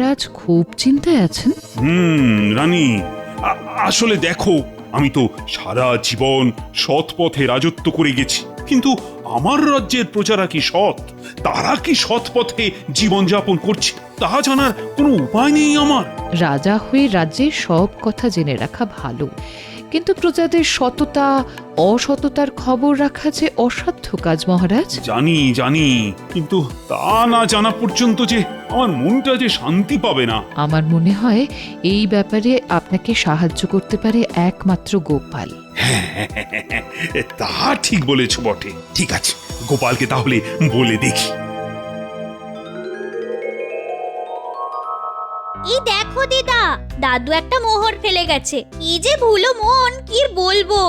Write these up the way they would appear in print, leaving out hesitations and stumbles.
রাজ খুব চিন্তায় আছেন। রানী, আসলে দেখো, আমি তো সারা জীবন সৎ পথে রাজত্ব করে গেছি, কিন্তু আমার রাজ্যের প্রজারা কি সৎ, তারা কি সৎ পথে জীবনযাপন করছে তা জানার কোনো উপায় নেই আমার। রাজা হয়ে রাজ্যের সব কথা জেনে রাখা ভালো, কিন্তু প্রজাদের সততা অসততার খবর রাখা যে অসাধ্য কাজ মহারাজ। জানি জানি, কিন্তু তা না জানা পর্যন্ত যে আমার মনটা যে শান্তি পাবে না। আমার মনে হয় এই ব্যাপারে আপনাকে সাহায্য করতে পারে একমাত্র গোপাল। তা ঠিক বলেছ বটে। ঠিক আছে, গোপালকে তাহলে বলে দেখি। এই দেখো দিদা, দাদু একটা মোহর ফেলে গেছে। কি যে ভুলো মন, কি বলবো।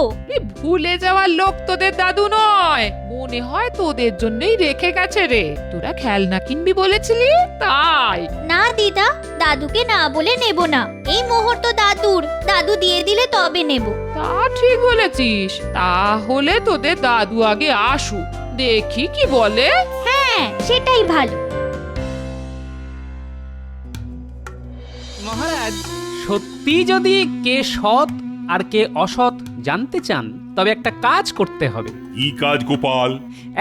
ভুলে যাওয়ার লোক তোদের দাদু নয়, মনে হয় তোদের জন্যই রেখে গেছে রে। তোরা খেলনা কিনবি বলেছিলি তাই। না দিদা, দাদুকে না বলে নেব না। এই মোহর তো দাদুর, দাদু দিয়ে দিলে তবে নেব। তা ঠিক বলেছিস, তাহলে তোদের দাদু আগে আসুক, দেখি কি বলে। হ্যাঁ, সেটাই ভালো। মহারাজ, সত্যি যদি কে সৎ আর কে অসৎ জানতে চান, তবে একটা কাজ করতে হবে। কি কাজ গোপাল?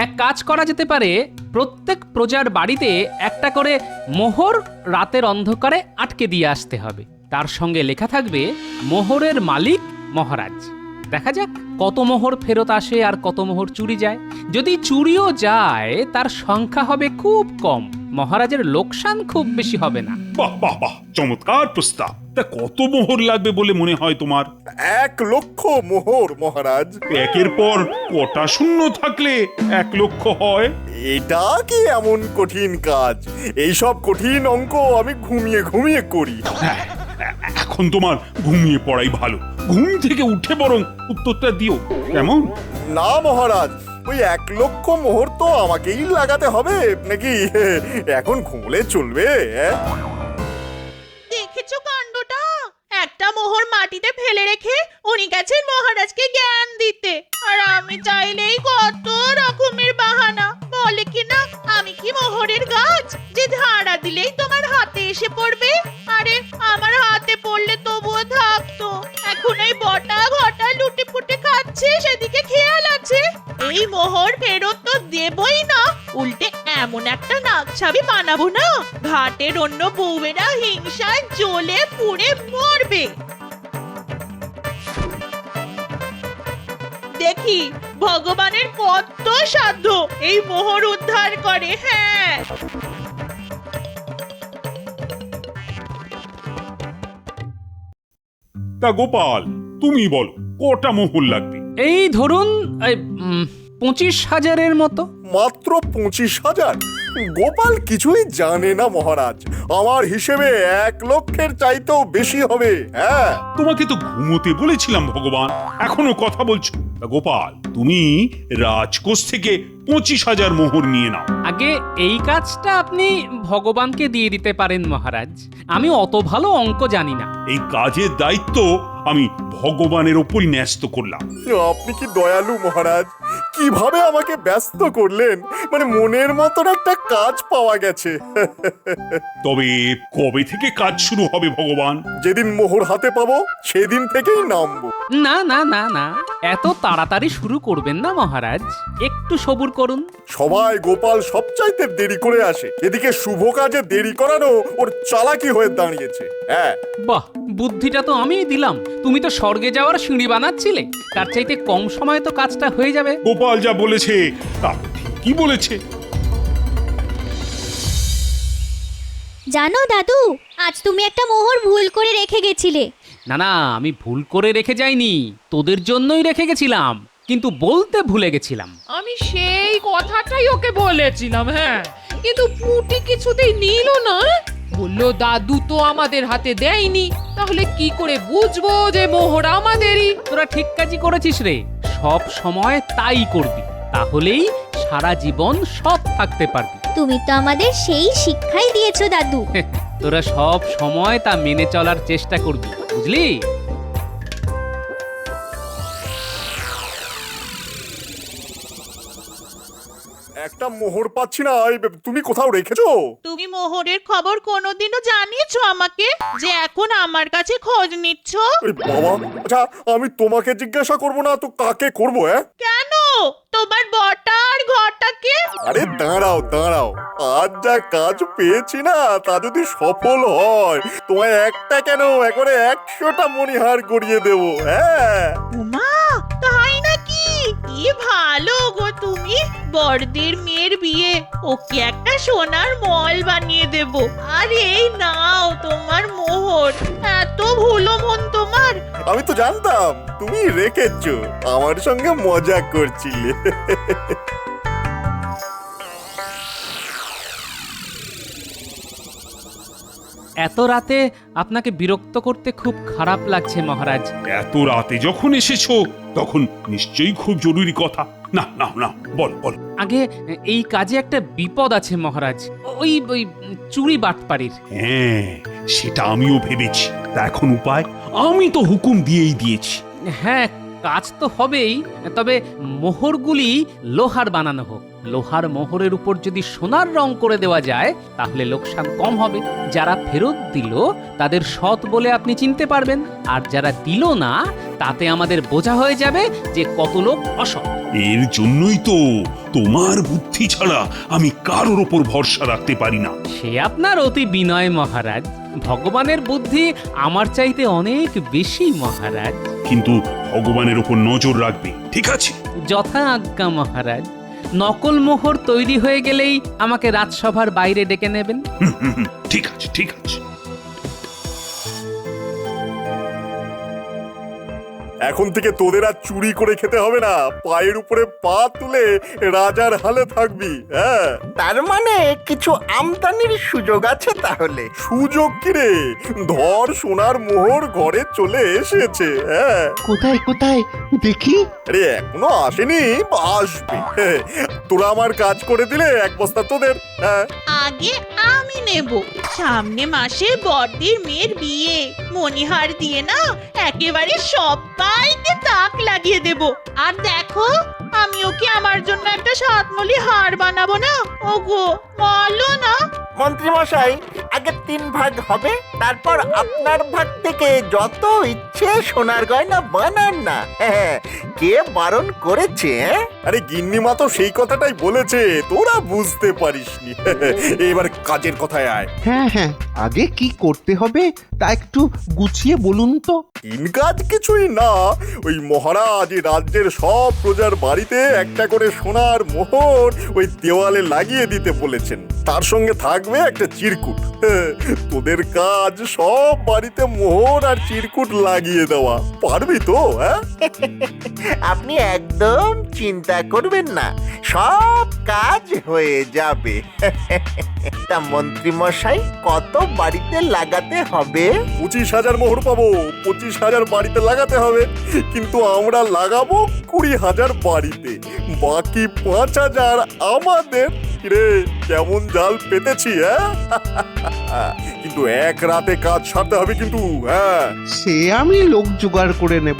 এক কাজ করা যেতে পারে, প্রত্যেক প্রজার বাড়িতে একটা করে মোহর রাতের অন্ধকারে আটকে দিয়ে আসতে হবে। তার সঙ্গে লেখা থাকবে মোহরের মালিক মহারাজ। দেখা যাক কত মোহর ফেরত আসে আর কত মোহর চুরি যায়। যদি চুরিও যায় তার সংখ্যা হবে খুব কম, মহারাজের লোকসান খুব বেশি হবে না। বাহ বাহ বাহ, চমৎকার প্রস্তাব। তা কত মোহর লাগবে বলে মনে হয় তোমার? 1,00,000 মোহর মহারাজ। একের পর কটা শূন্য থাকলে 1,00,000 হয়? এটা কি এমন কঠিন কাজ? এইসব কঠিন অঙ্ক আমি ঘুমিয়ে ঘুমিয়ে করি। হ্যাঁ, এখন তোমার ঘুমিয়ে পড়াই ভালো। ঘুম থেকে উঠে বরং উত্তরটা দিও, কেমন? না মহারাজ, ওই 1,00,000 মোহর তো আমাকেই লাগাতে হবে নাকি? এখন ঘুমলে চলবে? দেখেছো কাণ্ডটা? একটা মোহর মাটিতে ফেলে রেখে উনি গেছেন মহারাজকে জ্ঞান দিতে, আর আমি চাইলেই কত রকমের বাহানা বলে কিনা আমি কি মোহরের গাছ যে ধারা দিলেই তোমার হাতে এসে পড়বে। আরে আমার হাতে পড়লে তবুও থাকতো, এখন এই বটা ঘটা লুটে ফুটে খাচ্ছে, সেদিকে খেয়াল আছে। এই মোহর ফেরত তো দেবই না, উল্টে এমন একটা নাকছাবি বানাবো না, ঘাটের অন্য বউয়েরা হিংসায় জ্বলে পুড়ে মরবে। দেখি ভগবানের কত সাধ্য এই মোহর উদ্ধার করে। হ্যাঁ, তা গোপাল, তুমি বলো কটা মোহর লাগবে? এই ধরুন 25,000-এর মতো। মাত্র 25,000? গোপাল কিছুই জানে না মহারাজ, আমার হিসেবে 1,00,000-এর চাইতেও বেশি হবে। হ্যাঁ, তোমাকে তো ঘুমোতে বলেছিলাম ভগবান, এখনো কথা বলছো? তা গোপাল, তুমি রাজকোষ থেকে 25,000 মোহর নিয়ে নাও। আগে এই কাজটা আপনি ভগবানকে দিয়ে দিতে পারেন মহারাজ, আমি অত ভালো অঙ্ক জানি না। এই কাজের দায়িত্ব আমি ভগবানের ওপরই ন্যস্ত করলাম। আপনি কি দয়ালু মহারাজ, কিভাবে আমাকে ব্যস্ত করলেন। মানে মনের মতন একটা কাজ পাওয়া গেছে। তবে কবে থেকে কাজ শুরু হবে ভগবান? যেদিন মোহর হাতে পাবো সেদিন থেকেই নামবো। না না না না, এত তাড়াতাড়ি শুরু করবেন না মহারাজ, একটু সবুর করুন। সবাই গোপাল সবচাইতে দেরি করে আসে, এদিকে শুভ কাজে দেরি করানো ওর চালাকি হয়ে দাঁড়িয়েছে। হ্যাঁ, বাহ, বুদ্ধিটা তো আমিই দিলাম, তুমি তো স্বর্গে যাওয়ার সিঁড়ি বানাচ্ছিলে, তার চাইতে কম সময়ে তো কাজটা হয়ে যাবে। গোপাল যা বলেছে তা ঠিকই বলেছে। জানো দাদু, আজ তুমি একটা মোহর ভুল করে রেখে গেছিলে। না না, আমি ভুল করে রেখে যাইনি, তোদের জন্যই রেখে গেছিলাম, কিন্তু বলতে ভুলে গেছিলাম। আমি সেই কথাটাই ওকে বলেছিলাম, হ্যাঁ, কিন্তু পুটি কিছুতেই নিল না। বললো দাদু তো আমাদের হাতে দেয়নি, তাহলে কি করে বুঝবো যে মোহর আমাদেরই। তোরা ঠিক কাজই করেছিস রে, সব সময় তাই করবি, তাহলেই সারা জীবন সৎ থাকতে পারবি। তুমি তো আমাদের সেই শিক্ষাই দিয়েছো দাদু। তোরা সব সময় তা মেনে চলার চেষ্টা করবি, বুঝলি? একটা একটা মোহর পাচ্ছি না, তুমি কোথাও রেখেছো? তুমি মোহরের খবর কোনোদিনও জানিয়েছো আমাকে যে এখন আমার কাছে খোঁজ নিচ্ছ? এই বাবা, আচ্ছা আমি তোমাকে জিজ্ঞাসা করব না তো কাকে করব? কেন? তোমার বটা আর ঘরটাকে? আরে দাঁড়াও দাঁড়াও, আজ যা কাজ পেয়েছি না তা যদি সফল হয় তোমায় একটা কেন একবারে 100টা মণিহার গড়িয়ে দেবো। হ্যাঁ উমা, তাই নাকি? কি ভালো গো তুমি। বড়দের মেয়ের বিয়ে, ওকে একটা সোনার মল বানিয়ে দেব। আর এই নাও তোমার মোহর। এত ভুলো মন তোমার। আমি তো জানতাম তুমি রেখেছো, আমার সঙ্গে মজা করছিলে। এত রাতে আপনাকে বিরক্ত করতে খুব খারাপ লাগছে মহারাজ। এত রাতে যখন এসেছো তখন নিশ্চয়ই খুব জরুরি কথা। না না না, বল বল। আগে এই কাজে একটা বিপদ আছে মহারাজ, ওই ওই চুরি বাটপাড়ির। হ্যাঁ, সেটা আমিও ভেবেছি। তা এখন উপায়? আমি তো হুকুম দিয়েই দিয়েছি। হ্যাঁ, কাজ তো হবেই, তবে মোহরগুলি লোহার বানানো হোক। লোহার মোহরের উপর যদি সোনার রং করে দেওয়া যায় তাহলে লোকসান কম হবে। যারা ফেরত দিল তাদের সৎ বলে আপনি চিনতে পারবেন, আর যারা দিল না তাতে আমাদের বোঝা হয়ে যাবে যে কত লোক অসৎ। এর জন্যই তো তোমার বুদ্ধি ছাড়া আমি কারোর ওপর ভরসা রাখতে পারি না। সে আপনার অতি বিনয় মহারাজ, ভগবানের বুদ্ধি আমার চাইতে অনেক বেশি মহারাজ। কিন্তু ভগবানের ওপর নজর রাখবে, ঠিক আছে? যথা আজ্ঞা মহারাজ। নকল মোহর তৈরি হয়ে গেলেই আমাকে রাজসভার বাইরে ডেকে নেবেন। ঠিক আছে ঠিক আছে। এখন থেকে তোদের আর চুরি করে খেতে হবে না, পায়ের উপরে পা তুলে রাজার হালে থাকবি। হ্যাঁ, তার মানে কিছু আমদানির সুযোগ আছে তাহলে। সুযোগ কি রে? ধর সোনার মোহর ঘরে চলে এসেছে। হ্যাঁ, কোথায় কোথায় দেখি? আরে এখনো আসেনি, আসবে। তোরা আমার কাজ করে দিলে এক বস্তা তোদের। হ্যাঁ, আগে আমি নেব। সামনে মাসে বড়দের মেয়ের বিয়ে, মণিহার দিয়ে না একেবারে সবাইকে তাক লাগিয়ে দেব। আর দেখো, আমি ওকে আমার জন্য একটা সাতমলি হার বানাবো না। ওগো বলো না। মন্ত্রী মশাই, আগে 3 ভাগ হবে, তারপর আপনার ভাগ থেকে যত ইচ্ছে সোনার গয়না বানান না। হ্যাঁ, কে বারণ করেছে? আরে গিন্নিমা তো সেই কথাটাই বলেছে, তোরা বুঝতে পারিসনি। এবার কাজের কথায় আয়। হ্যাঁ হ্যাঁ, আগে কি করতে হবে তা একটু গুছিয়ে বলুন তো। তিন কাজ কিছুই না, ওই মহারাজ রাজ্যের সব প্রজার বাড়িতে একটা করে সোনার মোহর ওই দেওয়ালে লাগিয়ে দিতে বলেছেন। তার সঙ্গে থাকবে একটা চিরকুট। তোদের কাজ সব বাড়িতে মোহর আর চিরকুট লাগিয়ে দেওয়া। পারবি তো? হ্যাঁ, আপনি একদম চিন্তা করবেন না, সব কাজ হয়ে যাবে। তা মন্ত্রী মশাই, কত বাড়িতে লাগাতে হবে? 25,000 মোহর পাবো, 25,000 বাড়িতে লাগাতে হবে। কিন্তু আমরা লাগাবো 20,000 বাড়িতে, বাকি 5,000 আমাদের। রে কেমন জাল পেতেছি? হ্যাঁ, কিন্তু এক রাতে কাজ সারতে হবে কিন্তু। হ্যাঁ, সে আমি লোক জোগাড় করে নেব।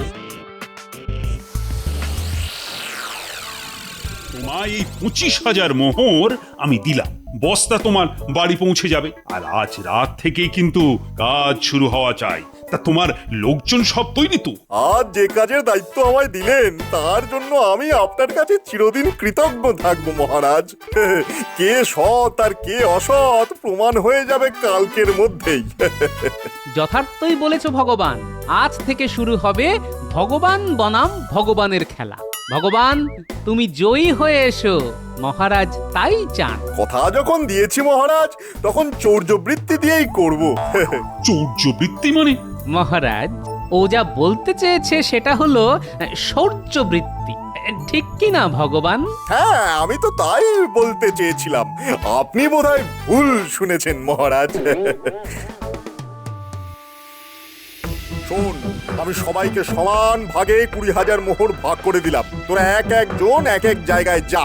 তোমায় এই 25,000 মোহর আমি দিলাম, বস্তা তোমার বাড়ি পৌঁছে যাবে। আর আজ রাত থেকেই কিন্তু কাজ শুরু হওয়া চাই। তা তোমার লোকজন সব তৈরি তো? আজ যে কাজের দায়িত্ব আমায় দিলেন তার জন্য আমি আপনার কাছে চিরদিন কৃতজ্ঞ থাকবো মহারাজ। কে সৎ আর কে অসৎ প্রমাণ হয়ে যাবে কালকের মধ্যেই। যথার্থই বলেছ ভগবান, আজ থেকে শুরু হবে ভগবান বনাম ভগবানের খেলা। ভগবান, তুমি জয়ী হয়ে এসো, মহারাজ তাই চান। কথা যখন দিয়েছি মহারাজ, তখন চৌর্যবৃত্তি দিয়েই করব। চৌর্যবৃত্তি মানে? মহারাজ, ও যা বলতে চেয়েছে সেটা হলো শৌর্যবৃত্তি, ঠিক কি না ভগবান? হ্যাঁ, আমি তো তাই বলতে চেয়েছিলাম। আপনি বোধহয় ভুল শুনেছেন মহারাজ। শোন, আমি সবাইকে সমান ভাগে 20,000 মোহর ভাগ করে দিলাম। তোরা এক একজন এক এক জায়গায় যা,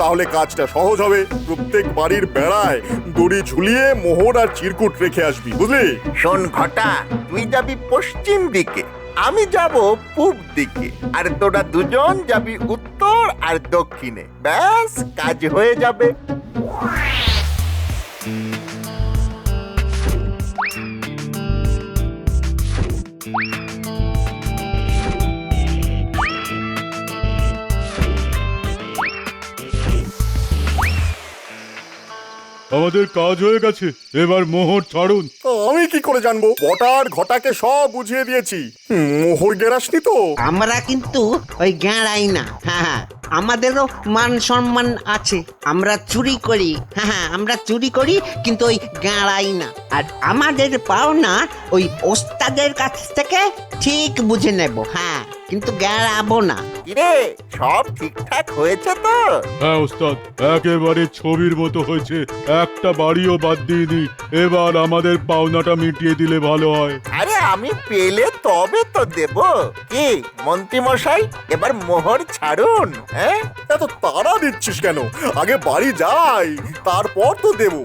তাহলে কাজটা সহজ হবে। প্রত্যেক বাড়ির বেড়ায় দড়ি ঝুলিয়ে মোহর আর চিরকুট রেখে আসবি, বুঝলি? শোন ঘটা, তুই যাবি পশ্চিম দিকে, আমি যাব পূব দিকে আর তোরা দুজন যাবি উত্তর আর দক্ষিণে। ব্যাস কাজ হয়ে যাবে। আমাদের কাজ হয়ে গেছে, এবার মোহর ছাড়ুন। আমি কি করে জানবো? বটার ঘটাকে সব বুঝিয়ে দিয়েছি। মোহর গেরাসনি তো। আমরা কিন্তু ওই গেঁড়াই না। হ্যাঁ, আমাদেরও মান সম্মান আছে। আমরা চুরি করি, হ্যাঁ আমরা চুরি করি, কিন্তু ওই গেঁড়াই না। আর আমাদের পাওনা ওই ওস্তাদের কাছ থেকে ঠিক বুঝে নেব। হ্যাঁ, কিন্তু গেঁড়াবো না। কিরে, সব ঠিকঠাক হয়েছে তো? হ্যাঁ ওস্তাদ, একেবারে ছবির মতো হয়েছে, একটা বাড়িও বাদ দিইনি। এবার আমাদের পাওনাটা মিটিয়ে দিলে ভালো হয়। আরে আমি পেলে তবে তো দেব। কি মন্ত্রী মশাই, এবার মোহর ছাড়ুন। হ্যাঁ, এত তাড়া দিচ্ছিস কেন? আগে বাড়ি যাই, তারপর তো দেবো।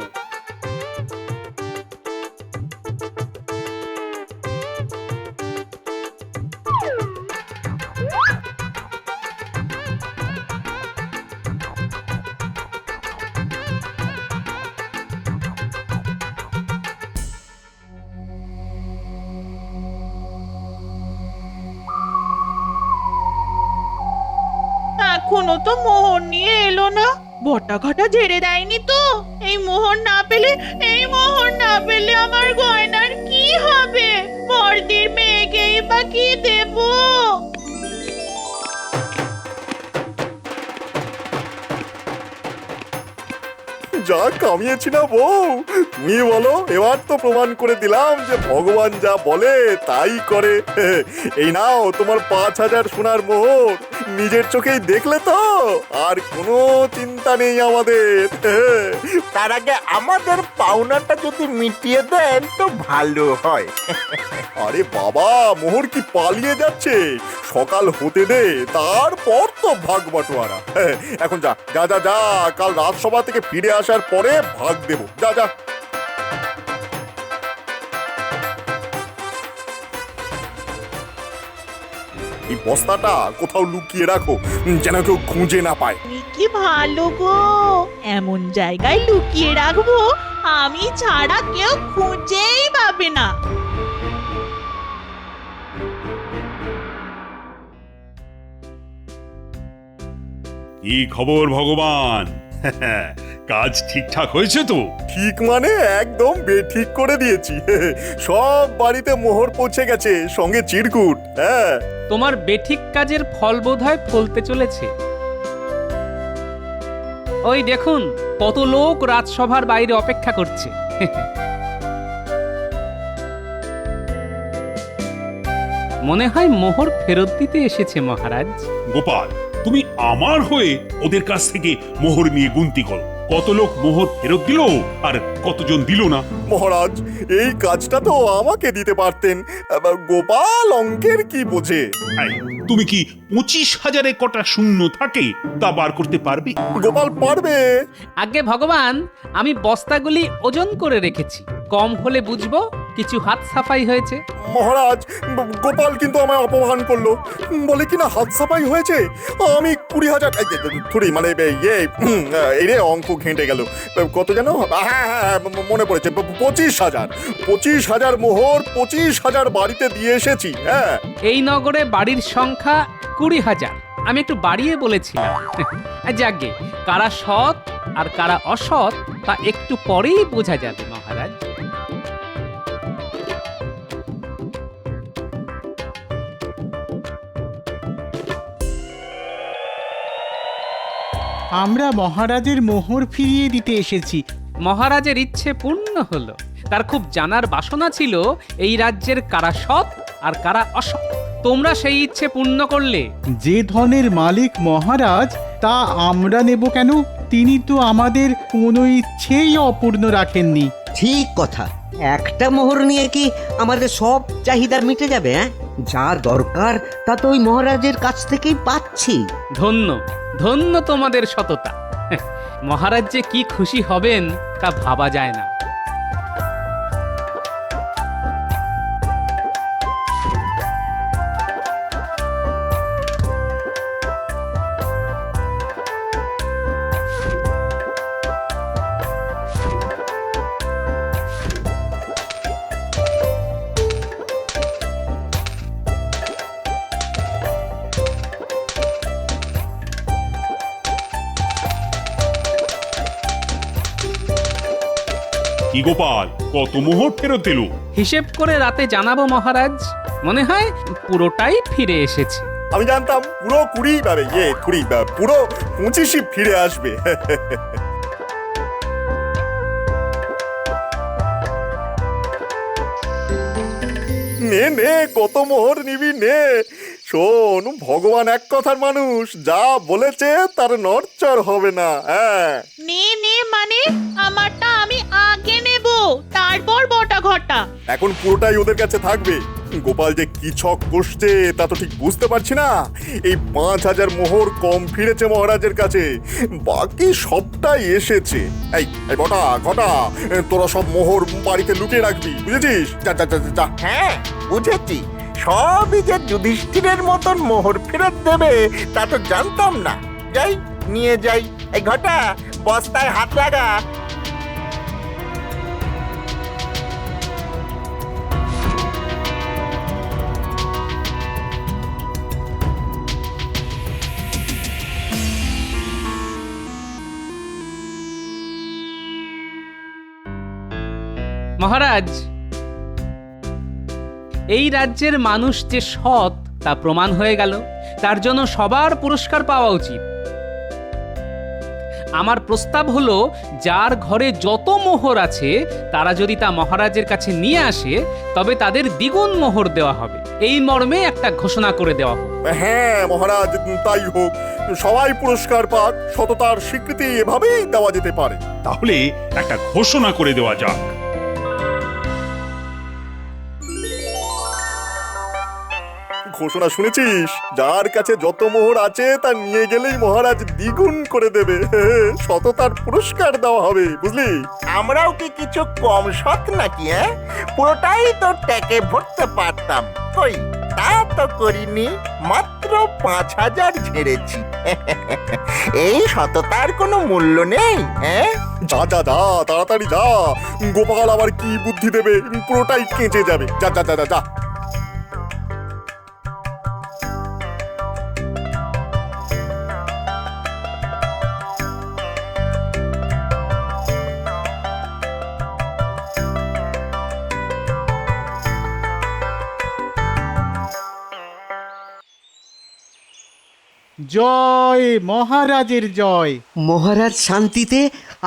এখনো তো মোহর নিয়ে এলো না। বটা ঘটা ঝেড়ে দেয়নি তো? এই মোহর না পেলে আমার গয়নার কি হবে? বর্দির মেয়েকেই বা কি দেবো? যা কামিয়েছি না বউ, তুমি বলো। এবার তো প্রমাণ করে দিলাম যে ভগবান যা বলে তাই করে। এই নাও তোমার 5,000 সোনার মোহর। নিজের চোখেই দেখলে তো, আর কোনো চিন্তা নেই আমাদের। তার আগে আমাদের পাওনাটা যদি মিটিয়ে দেন তো ভালো হয়। আরে বাবা, মোহর কি পালিয়ে যাচ্ছে? সকাল হতে দে, তারপর তো ভাগ বাটোয়ারা। এখন যা যা যা যা, কাল রাজসভা থেকে ফিরে আসার পরে ভাগ দেব। যা যা। এই বস্তাটা কোথাও লুকিয়ে রাখো, যেন কেউ খুঁজে না পায়। তুমি কি ভালো গো, এমন জায়গায় লুকিয়ে রাখবো আমি ছাড়া কেউ খুঁজেই পাবে না। কি খবর ভগবান? কাজ ঠিকঠাক হয়েছে তো? ঠিক মানে একদম বেঠিক করে দিয়েছি। সব বাড়িতে মোহর পৌঁছে গেছে, সঙ্গে চিরকুট। হ্যাঁ, তোমার বেঠিক কাজের ফল বোধহয় ফলতে চলেছে। ওই দেখুন, কত লোক রাজসভার বাইরে অপেক্ষা করছে। মনে হয় মোহর ফেরত দিতে এসেছে মহারাজ। গোপাল, তুমি আমার হয়ে ওদের কাছ থেকে মোহর নিয়ে গুনতি করো। কত লোক মোহর ফেরত দিল আর কতজন দিল না। মহারাজ, এই কাজটা তো আমাকে দিতে পারতেন। গোপাল অঙ্কের কি বোঝে? এই, তুমি কি 25,000-এ কটা শূন্য থাকে তা বার করতে পারবে? গোপাল পারবে। আগে ভগবান, আমি বস্তাগুলি ওজন করে রেখেছি, কম হলে বুঝবো কিছু হাত সাফাই হয়েছে। মহারাজ, গোপাল কিন্তু আমায় অপমান করলো। বলে কিনা হাত সাফাই হয়েছে। আমি 20,000 থুড়ি মানে এই রে, অঙ্ক ঘেঁটে গেল। কত যেন? হ্যাঁ হ্যাঁ, মনে পড়েছে, 25,000 মোহর 25,000 বাড়িতে দিয়ে এসেছি। হ্যাঁ, এই নগরে বাড়ির সংখ্যা 20,000। আমি একটু বাড়িয়ে বলেছিলাম। যাকে কারা সৎ আর কারা অসৎ তা একটু পরেই বোঝা যাবে মহারাজ। আমরা মহারাজের মোহর ফিরিয়ে দিতে এসেছি। মহারাজের ইচ্ছে পূর্ণ হলো। তার খুব জানার বাসনা ছিল এই রাজ্যের কারা সৎ আর কারা অসৎ। তোমরা সেই ইচ্ছে পূর্ণ করলে। যে ধনের মালিক মহারাজ, তা আমরা নেব কেন? তিনি তো আমাদের কোনো ইচ্ছেই অপূর্ণ রাখেননি। ঠিক কথা। একটা মোহর নিয়ে কি আমাদের সব চাহিদা মিটে যাবে? হ্যাঁ, যা দরকার তা তো ওই মহারাজের কাছ থেকেই পাচ্ছি। ধন্য ধন্য তোমাদের সততা। মহারাজ যে কি খুশি হবেন তা ভাবা যায় না। কি গোপাল, কত মোহর ফেরত এলো? হিসেব করে রাতে জানাবো মহারাজ। মনে হয় পুরোটাই ফিরে এসেছে। আমি জানতাম পুরো 20 পুরো 25ই ফিরে আসবে। নে নে, কত মোহর নিবি নে। শোন, ভগবান এক কথার মানুষ, যা বলেছে তার নড়চড় হবে না। হ্যাঁ, নে নে মানে আমারটা আমি আগে নেব, তারপর বটা ঘটা। এখন পুরোটাই ওদের কাছে থাকবে। গোপাল যে কি ছক কষছে তা তো ঠিক বুঝতে পারছি না। এই 5000 মোহর কম ফিরেছে মহারাজের কাছে, বাকি সবটাই এসেছে। এই এই বটা ঘটা, তোরা সব মোহর বাড়িতে লুকিয়ে রাখবি, বুঝেছিস? যা যা যা যা। হ্যাঁ, বুঝেছি। সবই যে যুধিষ্ঠিরের মতন মোহর ফেরত দেবে তা তো জানতাম না। যাই, নিয়ে যাই। এই ঘটা, বস্তায় হাত লাগা। মহারাজ, এই রাজ্যের মানুষ যে সৎ তা প্রমাণ হয়ে গেল। তার জন্য সবার পুরস্কার পাওয়া উচিত। আমার প্রস্তাব হলো, যার ঘরে যত মোহর আছে তারা যদি তা মহারাজের কাছে নিয়ে আসে তবে তাদের দ্বিগুণ মোহর দেওয়া হবে। এই মর্মে একটা ঘোষণা করে দেওয়া হোক। হ্যাঁ মহারাজ, তাই হোক। সবাই পুরস্কার পাক, সততার স্বীকৃতি এভাবেই দেওয়া যেতে পারে। তাহলে একটা ঘোষণা করে দেওয়া যাক। ঘোষণা শুনেছিস? যার কাছে যত মোহর আছে তা নিয়ে গেলেই মহারাজ দ্বিগুণ করে দেবে। সততার পুরস্কার দেওয়া হবে, বুঝলি? আমরাও কি কিছু কম সৎ নাকি? পুরোটাই তো ট্যাকে ভরতে পারতাম। কই, তা তো করিনি। মাত্র 5000 ঝেড়েছি। এই সততার কোনো মূল্য নেই। যা যা যা, তাড়াতাড়ি যা। গোপাল আবার কি বুদ্ধি দেবে, পুরোটাই কেঁচে যাবে। যা যা যা যা। জয় মহারাজের জয়। মহারাজ শান্তিতে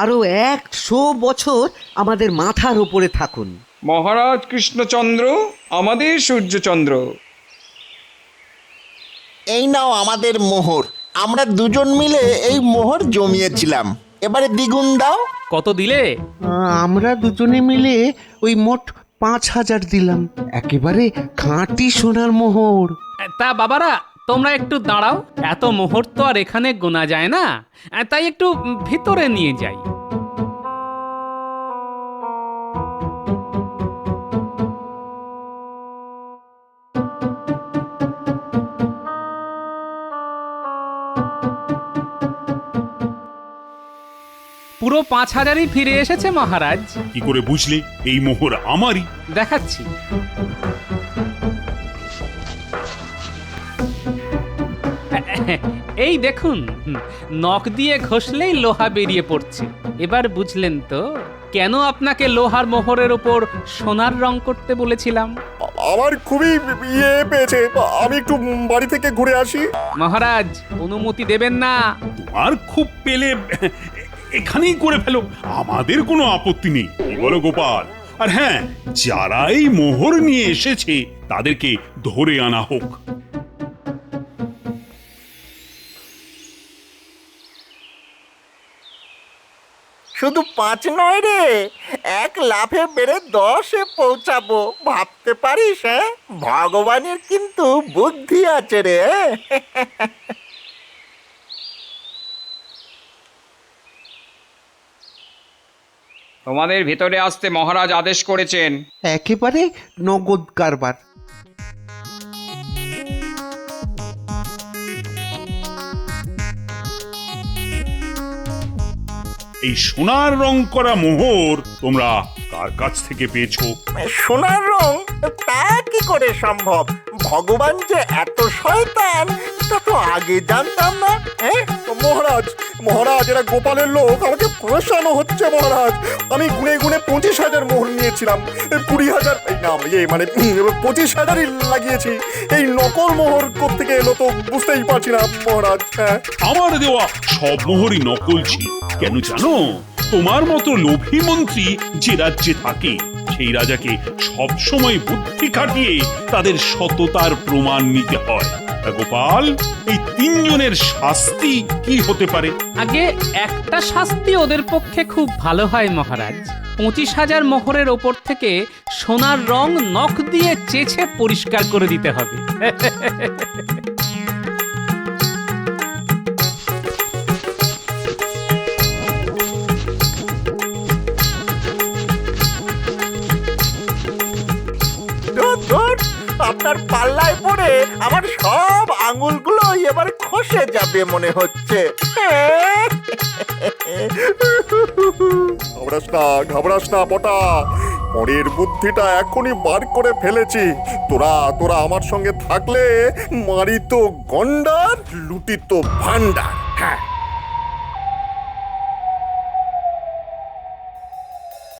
আরো 100 বছর আমাদের মাথার উপরে থাকুন। মহারাজ কৃষ্ণচন্দ্র, আমাদের সূর্যচন্দ্র। এই নাও আমাদের মোহর। আমরা দুজন মিলে এই মোহর জমিয়েছিলাম। এবারে দ্বিগুণ দাও। কত দিলে? আমরা দুজনে মিলে ওই মোট 5000 দিলাম। একেবারে খাঁটি সোনার মোহর। তা বাবারা, তোমরা একটু দাঁড়াও। এত মোহর তো আর এখানে গোনা যায় না, তাই একটু ভিতরে নিয়ে যাই। পুরো 5000ই ফিরে এসেছে মহারাজ। কি করে বুঝলে এই মোহর আমারই? দেখাচ্ছি। এই দেখুন, নখ দিয়ে ঘষলেই লোহা বেরিয়ে পড়ছে। এবার বুঝলেন তো কেন আপনাকে লোহার মোহরের উপর সোনার রং করতে বলেছিলাম? আমার খুবই ইয়ে পেয়েছে, আমি একটু বাড়ি থেকে ঘুরে আসি। মহারাজ, অনুমতি দেবেন না? তোমার খুব পেলে এখানেই করে ফেলো, আমাদের কোনো আপত্তি নেই। কি বলো গোপাল? আর হ্যাঁ, যারা এই মোহর নিয়ে এসেছে তাদেরকে ধরে আনা হোক। শুধু 5 নয় রে, 1 লাফে বেড়ে 10-এ পৌঁছাবো। ভাবতে পারিস? ভগবানের কিন্তু বুদ্ধি আছে রে। তোমাদের ভেতরে আসতে মহারাজ আদেশ করেছেন। একেবারে নগদ কারবার। এই সোনার রং করা মোহর তোমরা কার কাছ থেকে পেয়েছো? সোনার রং? তা কি করে সম্ভব? ভগবান যে এত শয়তান তা তো আগে জানতাম না। হ্যাঁ মহারাজ মহারাজ এরা গোপালের লোক, আমাকে ফাঁসানো হচ্ছে মহারাজ। আমি গুনে গুনে 25,000 মোহর নিয়েছিলাম, 20,000 এই না মানে 25,000ই লাগিয়েছি। এই নকল মোহর কোত্থেকে এলো তো বুঝতেই পারছি না মহারাজ। হ্যাঁ আমার দেওয়া সব মোহরই নকল ছিল। কেন জানো? তোমার মতো লোভী মন্ত্রী যে রাজ্যে থাকে সেই রাজাকে সব সময় বুদ্ধি খাটিয়ে তাদের সততার প্রমাণ নিতে হয়। তা গোপাল, এই 3 জনের শাস্তি কি হতে পারে? আগে একটা শাস্তি ওদের পক্ষে খুব ভালো হয় মহারাজ। 25,000 মোহরের ওপর থেকে সোনার রং নখ দিয়ে চেঁচে পরিষ্কার করে দিতে হবে। আপনার পাল্লায় পড়ে আমার সব আঙুলগুলো এবার খসে যাবে মনে হচ্ছে। ঘাবড়াস না বটা, পরের বুদ্ধিটা এখনই বার করে ফেলেছি। তোরা আমার সঙ্গে থাকলে মারি তো গন্ডার, লুটি তো ভান্ডার। হ্যাঁ